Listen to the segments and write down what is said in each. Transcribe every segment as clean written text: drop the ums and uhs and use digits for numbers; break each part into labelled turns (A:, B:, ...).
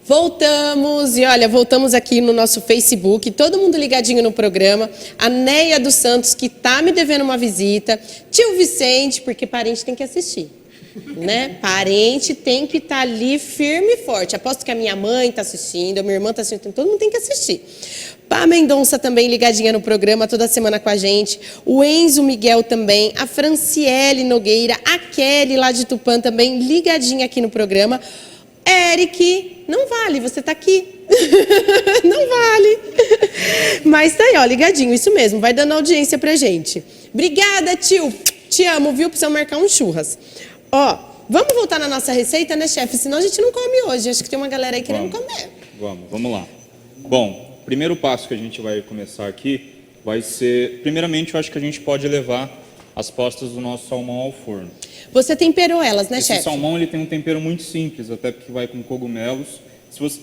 A: Voltamos, e olha, voltamos aqui no nosso Facebook, todo mundo ligadinho no programa. A Neia dos Santos, que tá me devendo uma visita. Tio Vicente, porque parente tem que assistir, né? Parente tem que estar ali firme e forte. Aposto que a minha mãe tá assistindo, a minha irmã tá assistindo, todo mundo tem que assistir. Pá Mendonça também ligadinha no programa, toda semana com a gente. O Enzo Miguel também, a Franciele Nogueira, a Kelly lá de Tupã também ligadinha aqui no programa. Eric, não vale, você tá aqui. Não vale. Mas tá aí, ó, ligadinho, isso mesmo, vai dando audiência pra gente. Obrigada, tio. Te amo, viu? Precisamos marcar um churras. Ó, vamos voltar na nossa receita, né, chefe? Senão a gente não come hoje. Acho que tem uma galera aí querendo comer.
B: Vamos lá. Bom, o primeiro passo que a gente vai começar aqui vai ser... Primeiramente, eu acho que a gente pode levar as postas do nosso salmão ao forno.
A: Você temperou elas, né, chefe?
B: Esse salmão ele tem um tempero muito simples, até porque vai com cogumelos.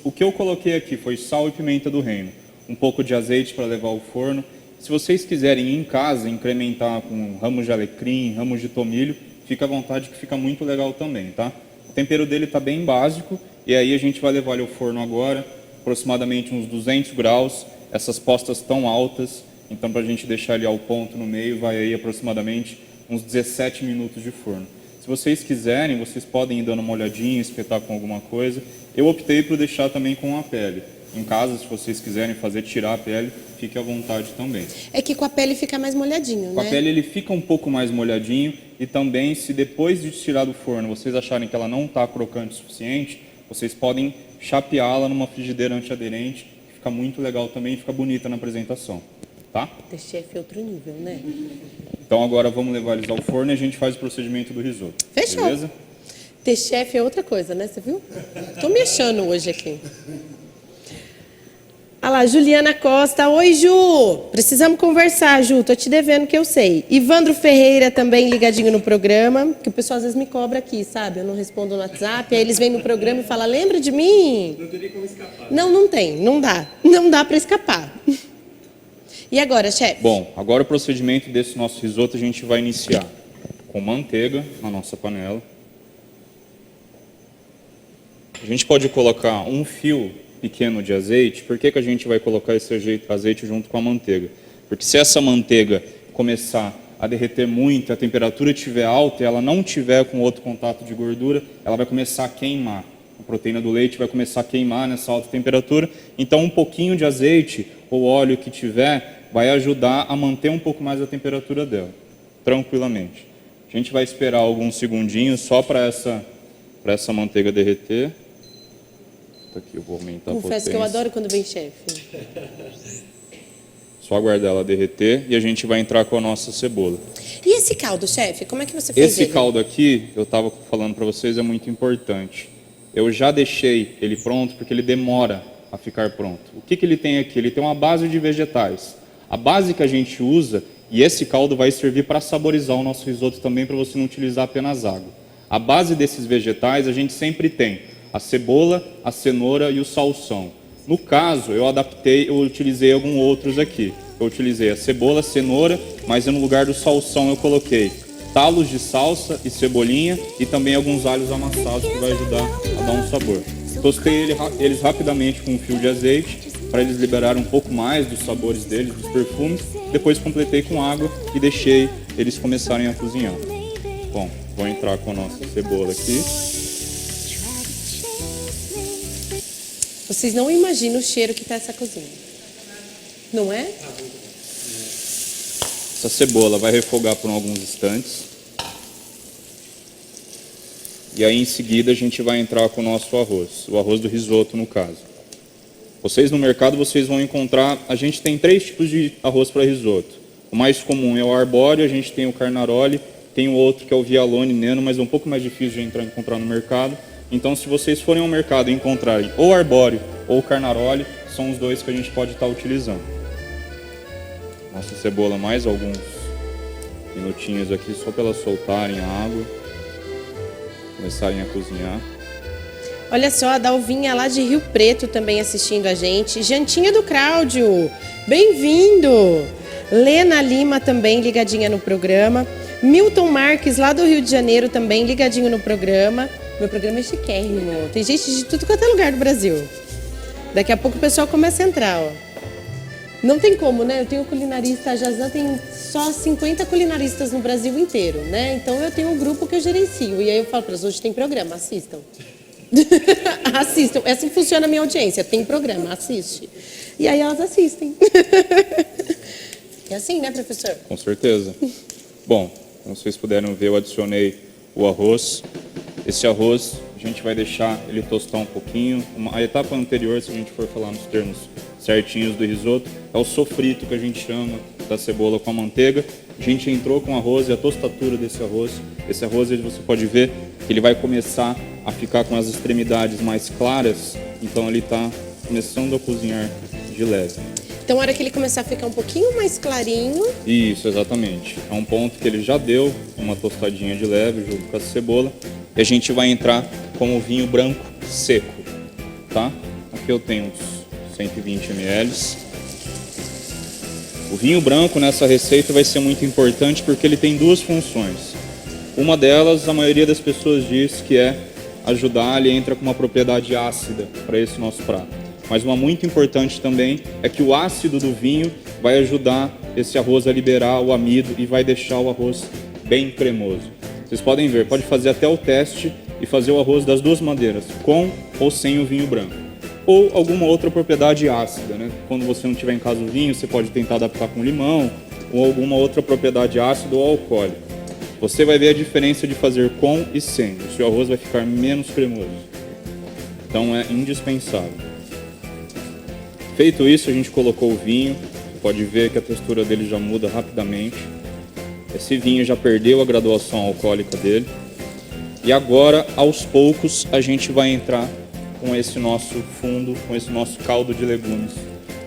B: O que eu coloquei aqui foi sal e pimenta do reino. Um pouco de azeite para levar ao forno. Se vocês quiserem em casa incrementar com ramos de alecrim, ramos de tomilho, fica à vontade que fica muito legal também, tá? O tempero dele está bem básico e aí a gente vai levar ele ao forno agora, aproximadamente uns 200 graus. Essas postas tão altas, então para a gente deixar ele ao ponto no meio, vai aí aproximadamente uns 17 minutos de forno. Se vocês quiserem, vocês podem ir dando uma olhadinha, espetar com alguma coisa. Eu optei por deixar também com a pele. Em casa, se vocês quiserem fazer, tirar a pele, fique à vontade também.
A: É que com a pele fica mais molhadinho, né?
B: Com a pele ele fica um pouco mais molhadinho e também, se depois de tirar do forno, vocês acharem que ela não está crocante o suficiente, vocês podem chapeá-la numa frigideira antiaderente, que fica muito legal também e fica bonita na apresentação, tá?
A: O chefe é outro nível, né?
B: Então agora vamos levar eles ao forno e a gente faz o procedimento do risoto.
A: Fechou.
B: Beleza?
A: Ter chefe é outra coisa, né? Você viu? Tô me achando hoje aqui. Olha lá, Juliana Costa. Oi, Ju. Precisamos conversar, Ju. Tô te devendo que eu sei. Ivandro Ferreira também ligadinho no programa. Que o pessoal às vezes me cobra aqui, sabe? Eu não respondo no WhatsApp. Aí eles vêm no programa e falam, lembra de mim?
C: Não teria como escapar.
A: Não tem. Não dá. Não dá para escapar. E agora, chefe?
B: Bom, agora o procedimento desse nosso risoto a gente vai iniciar com manteiga na nossa panela. A gente pode colocar um fio pequeno de azeite. Por que a gente vai colocar esse azeite junto com a manteiga? Porque se essa manteiga começar a derreter muito, a temperatura estiver alta e ela não tiver com outro contato de gordura, ela vai começar a queimar. A proteína do leite vai começar a queimar nessa alta temperatura. Então um pouquinho de azeite ou óleo que tiver vai ajudar a manter um pouco mais a temperatura dela, tranquilamente. A gente vai esperar alguns segundinhos só para essa manteiga derreter. Aqui eu vou aumentar a potência.
A: Confesso que eu adoro quando vem chefe.
B: Só aguardar ela derreter e a gente vai entrar com a nossa cebola.
A: E esse caldo, chefe? Como é que você fez
B: Esse
A: ele?
B: caldo aqui, eu estava falando para vocês, é muito importante. Eu já deixei ele pronto porque ele demora a ficar pronto. O que ele tem aqui? Ele tem uma base de vegetais. A base que a gente usa, e esse caldo vai servir para saborizar o nosso risoto também, para você não utilizar apenas água. A base desses vegetais a gente sempre tem a cebola, a cenoura e o salsão. No caso, eu utilizei alguns outros aqui. Eu utilizei a cebola, a cenoura, mas no lugar do salsão eu coloquei talos de salsa e cebolinha e também alguns alhos amassados que vai ajudar a dar um sabor. Tostei eles rapidamente com um fio de azeite para eles liberarem um pouco mais dos sabores deles, dos perfumes. Depois completei com água e deixei eles começarem a cozinhar. Bom, vou entrar com a nossa cebola aqui.
A: Vocês não imaginam o cheiro que tá essa cozinha. Não é?
B: Essa cebola vai refogar por alguns instantes. E aí em seguida a gente vai entrar com o nosso arroz. O arroz do risoto, no caso. Vocês no mercado vocês vão encontrar... A gente tem 3 tipos de arroz para risoto. O mais comum é o arbóreo, a gente tem o carnaroli, tem o outro que é o vialone neno, mas é um pouco mais difícil de encontrar no mercado. Então, se vocês forem ao mercado e encontrarem ou arbóreo ou carnaroli, são os dois que a gente pode estar utilizando. Nossa cebola, mais alguns minutinhos aqui, só para elas soltarem a água, começarem a cozinhar.
A: Olha só, a Dalvinha lá de Rio Preto também assistindo a gente. Jantinha do Cláudio, bem-vindo! Lena Lima também ligadinha no programa. Milton Marques lá do Rio de Janeiro também ligadinho no programa. Meu programa é chiquérrimo. Tem gente de tudo quanto é lugar do Brasil. Daqui a pouco o pessoal começa a entrar, ó. Não tem como, né? Eu tenho culinarista, a Jazan tem só 50 culinaristas no Brasil inteiro, né? Então eu tenho um grupo que eu gerencio. E aí eu falo para elas, hoje tem programa, assistam. Assistam. É assim que funciona a minha audiência. Tem programa, assiste. E aí elas assistem. É assim, né, professor?
B: Com certeza. Bom, como vocês puderam ver, eu adicionei o arroz. Esse arroz, a gente vai deixar ele tostar um pouquinho. A etapa anterior, se a gente for falar nos termos certinhos do risoto, é o sofrito que a gente chama da cebola com a manteiga. A gente entrou com o arroz e a tostatura desse arroz. Esse arroz, você pode ver que ele vai começar a ficar com as extremidades mais claras. Então ele está começando a cozinhar de leve.
A: Então, na hora que ele começar a ficar um pouquinho mais clarinho...
B: Isso, exatamente. É um ponto que ele já deu uma tostadinha de leve junto com a cebola. E a gente vai entrar com o vinho branco seco, tá? Aqui eu tenho uns 120 ml. O vinho branco nessa receita vai ser muito importante porque ele tem duas funções. Uma delas, a maioria das pessoas diz que é ajudar, ele entra com uma propriedade ácida para esse nosso prato. Mas uma muito importante também é que o ácido do vinho vai ajudar esse arroz a liberar o amido e vai deixar o arroz bem cremoso. Vocês podem ver, pode fazer até o teste e fazer o arroz das duas maneiras, com ou sem o vinho branco. Ou alguma outra propriedade ácida, né? Quando você não tiver em casa o vinho, você pode tentar adaptar com limão ou alguma outra propriedade ácida ou alcoólica. Você vai ver a diferença de fazer com e sem. O seu arroz vai ficar menos cremoso. Então é indispensável. Feito isso, a gente colocou o vinho. Você pode ver que a textura dele já muda rapidamente. Esse vinho já perdeu a graduação alcoólica dele. E agora, aos poucos, a gente vai entrar com esse nosso fundo, com esse nosso caldo de legumes,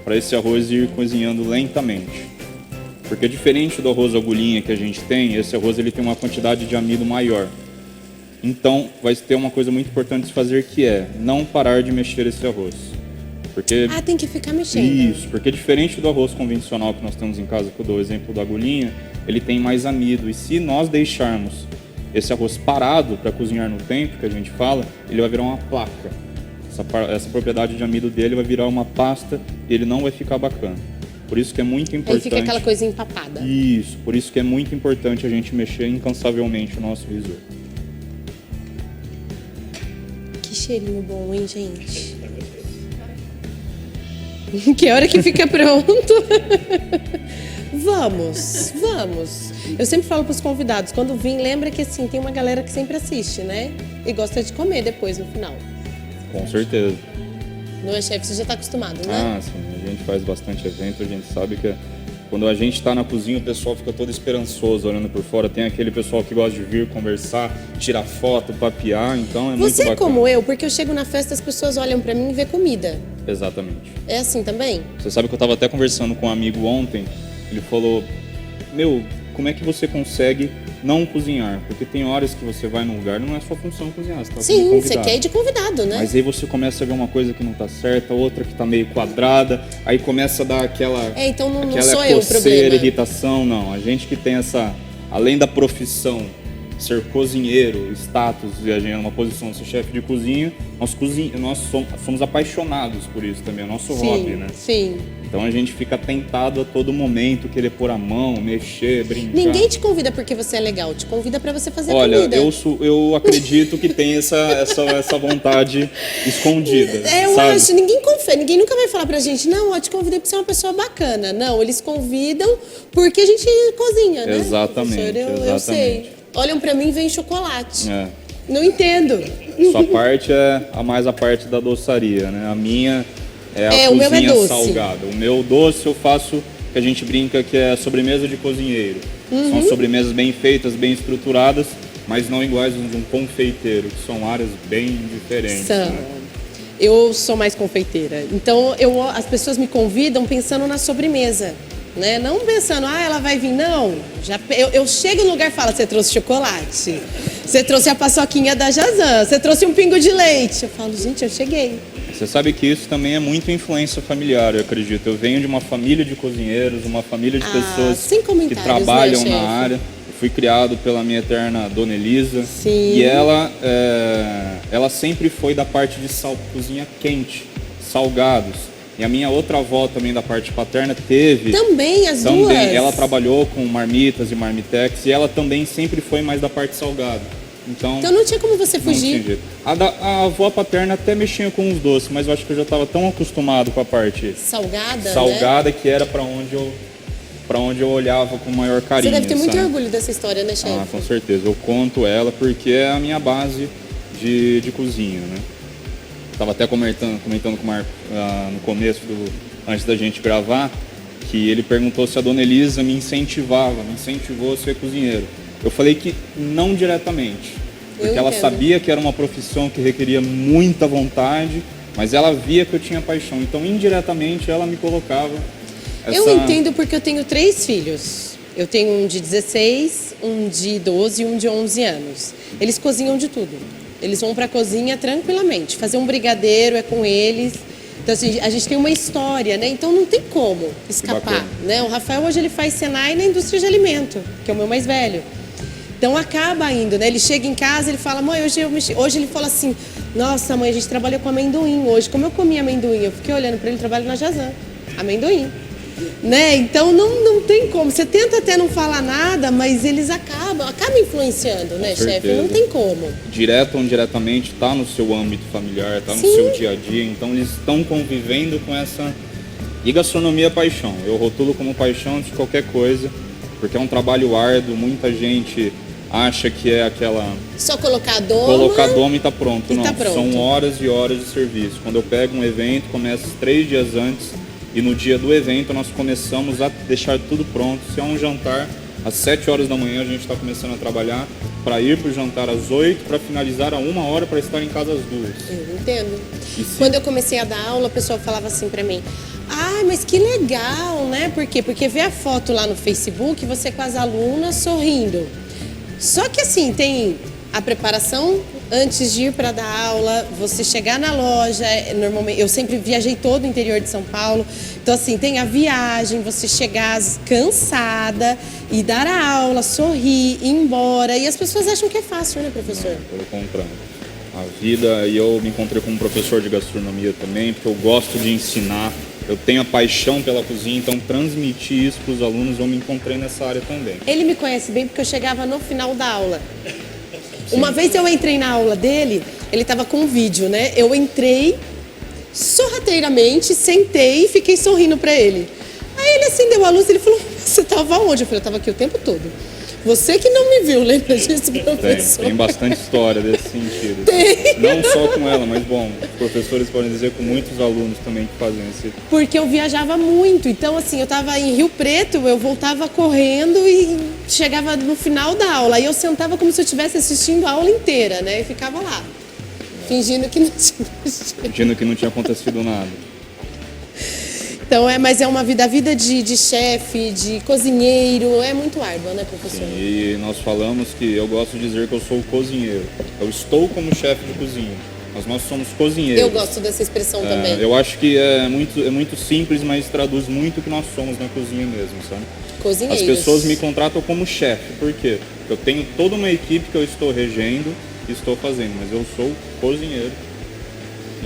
B: para esse arroz ir cozinhando lentamente. Porque diferente do arroz agulhinha que a gente tem, esse arroz ele tem uma quantidade de amido maior. Então, vai ter uma coisa muito importante de se fazer, que é não parar de mexer esse arroz. Porque...
A: tem que ficar mexendo.
B: Isso, porque diferente do arroz convencional que nós temos em casa, que eu dou o exemplo da agulhinha, ele tem mais amido. E se nós deixarmos esse arroz parado para cozinhar no tempo, que a gente fala, ele vai virar uma placa. Essa propriedade de amido dele vai virar uma pasta e ele não vai ficar bacana. Por isso que é muito importante...
A: Aí fica aquela coisa empapada.
B: Isso, por isso que é muito importante a gente mexer incansavelmente o nosso risoto.
A: Que cheirinho bom, hein, gente? Que hora que fica pronto? Vamos. Eu sempre falo para os convidados, quando vim, lembra que assim, tem uma galera que sempre assiste, né? E gosta de comer depois, no final.
B: Com certeza.
A: Não é, chefe? Você já está acostumado, né?
B: Ah, sim. A gente faz bastante evento, a gente sabe que quando a gente está na cozinha, o pessoal fica todo esperançoso olhando por fora. Tem aquele pessoal que gosta de vir conversar, tirar foto, papear, então é muito bacana.
A: Você é como eu, porque eu chego na festa, as pessoas olham para mim e vê comida.
B: Exatamente.
A: É assim também?
B: Você sabe que eu estava até conversando com um amigo ontem, ele falou, como é que você consegue não cozinhar? Porque tem horas que você vai num lugar, não é sua função cozinhar, você tá
A: Sim,
B: como
A: você quer ir de convidado, né?
B: Mas aí você começa a ver uma coisa que não tá certa, outra que tá meio quadrada, aí começa a dar aquela...
A: então não
B: aquela
A: sou eu o problema.
B: Irritação, não. A gente que tem essa, além da profissão, ser cozinheiro, status, e a gente é uma posição de ser chefe de cozinha, nós somos apaixonados por isso também, é nosso hobby, né?
A: Sim.
B: Então a gente fica tentado a todo momento, querer pôr a mão, mexer, brincar.
A: Ninguém te convida porque você é legal, te convida para você fazer
B: comida.
A: Olha,
B: eu acredito que tem essa vontade escondida.
A: Eu
B: sabe?
A: acho, ninguém nunca vai falar pra gente, não, eu te convidei pra ser uma pessoa bacana. Não, eles convidam porque a gente cozinha, né?
B: Exatamente,
A: Eu sei. Olham pra mim e vem chocolate.
B: É.
A: Não entendo.
B: Sua parte é a parte da doçaria, né? A minha é a
A: o meu é
B: cozinha
A: doce.
B: salgada. O meu doce eu faço, que a gente brinca que é sobremesa de cozinheiro. São sobremesas bem feitas, bem estruturadas, mas não iguais a um confeiteiro, que são áreas bem diferentes.
A: São.
B: Né?
A: Eu sou mais confeiteira. Então, as pessoas me convidam pensando na sobremesa. Né? Não pensando, ela vai vir, não. Eu chego no lugar e falo, você trouxe chocolate, você trouxe a paçoquinha da Jazan, você trouxe um pingo de leite. Eu falo, gente, eu cheguei.
B: Você sabe que isso também é muito influência familiar, eu acredito. Eu venho de uma família de cozinheiros, uma família de pessoas que trabalham na área. fui criado pela minha eterna Dona Elisa.
A: Sim.
B: E ela sempre foi da parte de cozinha quente, salgados. E a minha outra avó também da parte paterna teve...
A: Também, as duas?
B: Ela trabalhou com marmitas e marmitex e ela também sempre foi mais da parte salgada. Então
A: não tinha como você
B: não tinha
A: fugir.
B: jeito. A avó paterna até mexia com os doces, mas eu acho que eu já estava tão acostumado com a parte
A: Salgada,
B: que era para onde eu olhava com maior carinho.
A: Você deve ter muito
B: sabe?
A: orgulho dessa história, né, chefe?
B: Ah, com certeza. Eu conto ela porque é a minha base de cozinha, né? Estava até comentando com o Marco no começo, antes da gente gravar, que ele perguntou se a Dona Elisa me incentivou a ser cozinheiro. Eu falei que não diretamente, porque ela sabia que era uma profissão que requeria muita vontade, mas ela via que eu tinha paixão. Então, indiretamente, ela me colocava
A: Eu entendo porque eu tenho 3 filhos. Eu tenho um de 16, um de 12 e um de 11 anos. Eles cozinham de tudo. Eles vão para a cozinha tranquilamente. Fazer um brigadeiro é com eles. Então, assim, a gente tem uma história, né? Então, não tem como escapar, né? O Rafael, hoje, ele faz Senai na indústria de alimento, que é o meu mais velho. Então, acaba indo, né? Ele chega em casa, ele fala, mãe, hoje ele fala assim, nossa, mãe, a gente trabalhou com amendoim hoje. Como eu comi amendoim? Eu fiquei olhando para ele, trabalho na Jazan. Amendoim. Né? Então não tem como. Você tenta até não falar nada, mas eles acabam influenciando, né, chefe? Não tem como.
B: Direto ou indiretamente, está no seu âmbito familiar, está no seu dia a dia. Então eles estão convivendo com essa. E gastronomia é paixão. Eu rotulo como paixão de qualquer coisa, porque é um trabalho árduo. Muita gente acha que é aquela.
A: Só colocar doma.
B: Colocar doma e tá pronto. Não,
A: tá pronto.
B: São horas e horas de serviço. Quando eu pego um evento, começa 3 dias antes. E no dia do evento nós começamos a deixar tudo pronto. Se é um jantar, às 7 horas da manhã a gente está começando a trabalhar para ir para o jantar às 8, para finalizar a 1 hora, para estar em casa às 2.
A: Eu entendo. Quando eu comecei a dar aula, o pessoal falava assim para mim, ai, mas que legal, né? Por quê? Porque vê a foto lá no Facebook, você com as alunas sorrindo. Só que assim, tem a preparação antes de ir para dar aula, você chegar na loja, normalmente eu sempre viajei todo o interior de São Paulo, então assim, tem a viagem, você chegar cansada e dar a aula, sorrir, ir embora, e as pessoas acham que é fácil, né, professor?
B: Não, pelo contrário. A vida, e eu me encontrei com um professor de gastronomia também, porque eu gosto de ensinar, eu tenho a paixão pela cozinha, então transmitir isso para os alunos, eu me encontrei nessa área também.
A: Ele me conhece bem porque eu chegava no final da aula. Uma vez eu entrei na aula dele, ele estava com um vídeo, né? Eu entrei sorrateiramente, sentei e fiquei sorrindo para ele. Aí ele acendeu a luz e ele falou, você estava onde? Eu falei, eu estava aqui o tempo todo. Você que não me viu, lembra disso, professor?
B: Tem bastante história desse sentido.
A: Tem.
B: Não só com ela, mas bom, os professores podem dizer com muitos alunos também que fazem esse...
A: Porque eu viajava muito, então assim, eu estava em Rio Preto, eu voltava correndo e chegava no final da aula. Aí eu sentava como se eu estivesse assistindo a aula inteira, né? E ficava lá, fingindo que não tinha...
B: Fingindo que não tinha acontecido nada.
A: Então, mas é uma vida, a vida de chefe, de cozinheiro, é muito árdua, né, professor?
B: Sim, e nós falamos que eu gosto de dizer que eu sou cozinheiro. Eu estou como chefe de cozinha, mas nós somos cozinheiros.
A: Eu gosto dessa expressão também.
B: Eu acho que é muito simples, mas traduz muito o que nós somos na cozinha mesmo, sabe?
A: Cozinheiros.
B: As pessoas me contratam como chefe, por quê? Porque eu tenho toda uma equipe que eu estou regendo e estou fazendo, mas eu sou cozinheiro.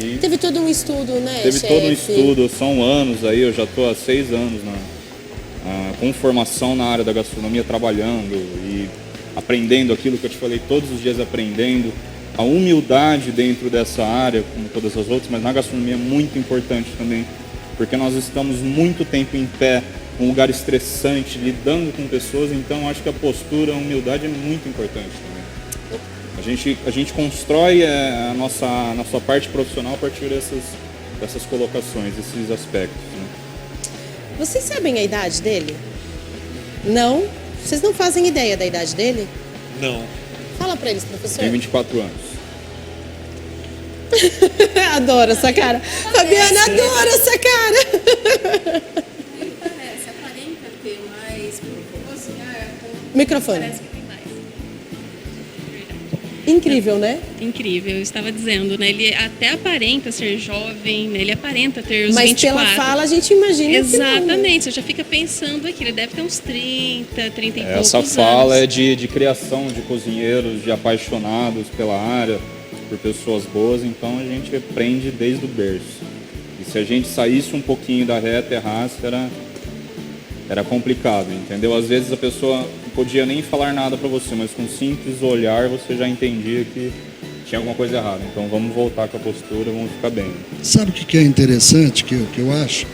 B: E
A: teve todo um estudo, né,
B: teve
A: chefe?
B: todo um estudo, são anos aí, eu já estou há 6 anos com formação na área da gastronomia, trabalhando e aprendendo aquilo que eu te falei, todos os dias aprendendo. A humildade dentro dessa área, como todas as outras, mas na gastronomia é muito importante também, porque nós estamos muito tempo em pé, um lugar estressante, lidando com pessoas, então acho que a postura, a humildade é muito importante também. A gente constrói a nossa parte profissional a partir dessas colocações, desses aspectos. Né?
A: Vocês sabem a idade dele? Não? Vocês não fazem ideia da idade dele?
C: Não.
A: Fala pra eles, professor.
B: Tem 24 anos.
A: Adoro essa cara. Fabiana, adoro essa cara.
D: Ele parece, aparenta ter mais, cozinhar,
A: Microfone.
D: parece que tem mais.
A: Incrível, né?
D: Incrível, eu estava dizendo, né? Ele até aparenta ser jovem, né? Ele aparenta ter os
A: Mas
D: 24.
A: pela fala a gente imagina que não, né?
D: Exatamente, você já fica pensando aqui, ele deve ter uns 30, 30 e poucos
B: Essa
D: anos.
B: fala é de criação de cozinheiros, de apaixonados pela área, por pessoas boas, então a gente aprende desde o berço. E se a gente saísse um pouquinho da reta e errasse, era complicado, entendeu? Às vezes a pessoa não podia nem falar nada para você, mas com um simples olhar você já entendia que tinha alguma coisa errada. Então vamos voltar com a postura, vamos ficar bem.
C: Sabe o que é interessante, que eu acho?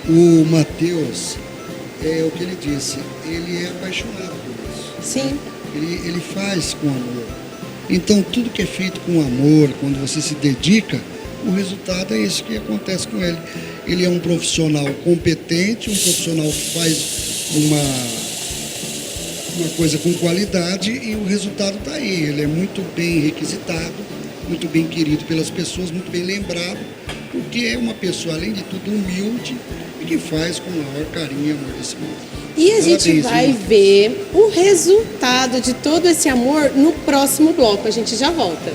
C: O Mateus, o que ele disse, ele é apaixonado por isso.
A: Sim.
C: Ele faz com amor. Então, tudo que é feito com amor, quando você se dedica, o resultado é isso que acontece com ele. Ele é um profissional competente, um profissional que faz uma coisa com qualidade e o resultado está aí. Ele é muito bem requisitado, muito bem querido pelas pessoas, muito bem lembrado, porque é uma pessoa, além de tudo, humilde e que faz com o maior carinho e amor desse mundo.
A: E a gente
C: Parabéns,
A: vai
C: viu?
A: ver o resultado de todo esse amor no próximo bloco. A gente já volta.